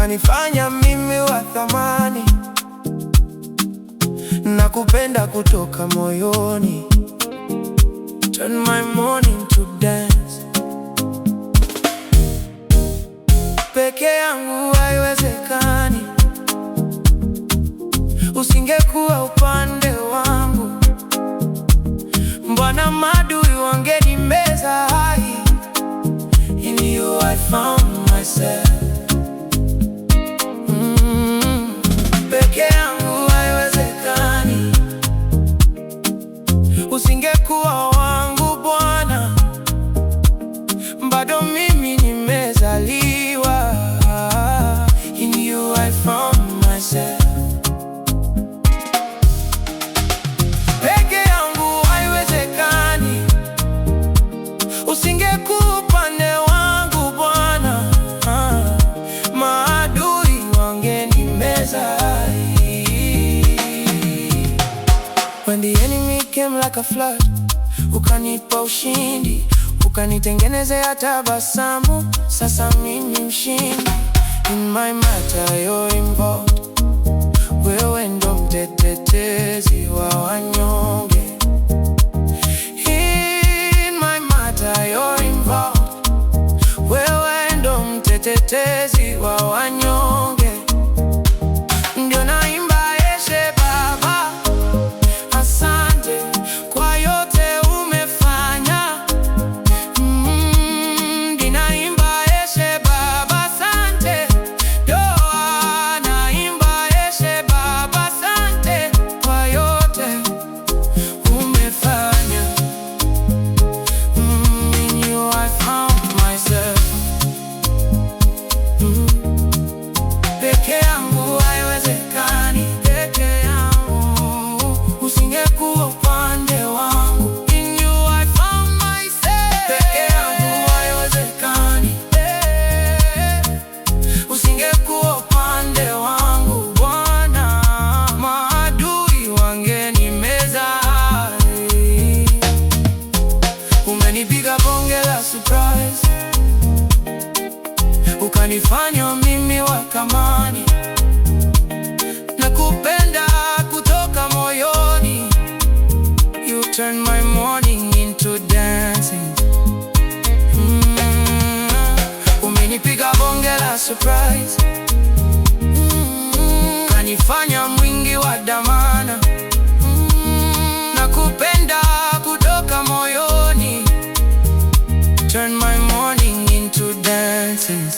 ukanifanya mimi wa thamani, nakupenda kutoka moyoni. Turn my morning to dance. Peke yangu haiwezekani, usingekuwa upande wangu, mbona maadui wangenimeza hai. In you I found myself. Peke yangu haiwezekani, usingekuwa wangu Bwana, bado mimi nimezaliwa. In you I found myself. Peke yangu haiwezekani, usingekuwa upande wangu Bwana, maadui wangenimeza. When the enemy came like a flood, ukanipa ushindi, ukanitengenezea tabasamu, sasa mimi mshindi. In my matter you're involved, wewe ndo mtetezi wa wanyonge. In my matter you're involved, wewe ndo mtetezi wa wanyonge. Ndio naimba Yeshe Baba, asante kwa yote umefanya. Ninaimba Yeshe Baba, asante. Doa naimba Yeshe Baba, asante kwa yote umefanya. In you I found myself. Peke yangu haiwezekani, peke yangu usingekuwa upande wangu. In you I found myself. Peke yangu haiwezekani, usingekuwa upande wangu Bwana, maadui wangenimeza hai. Umenipiga bonge la surprise, ukanifanya mimi wa thamani, nakupenda kutoka moyoni. You turn my morning into dancing. Umenipiga bonge la surprise, ukanifanya mwingi wa dhamana, nakupenda kutoka moyoni. Turn my morning into dancing.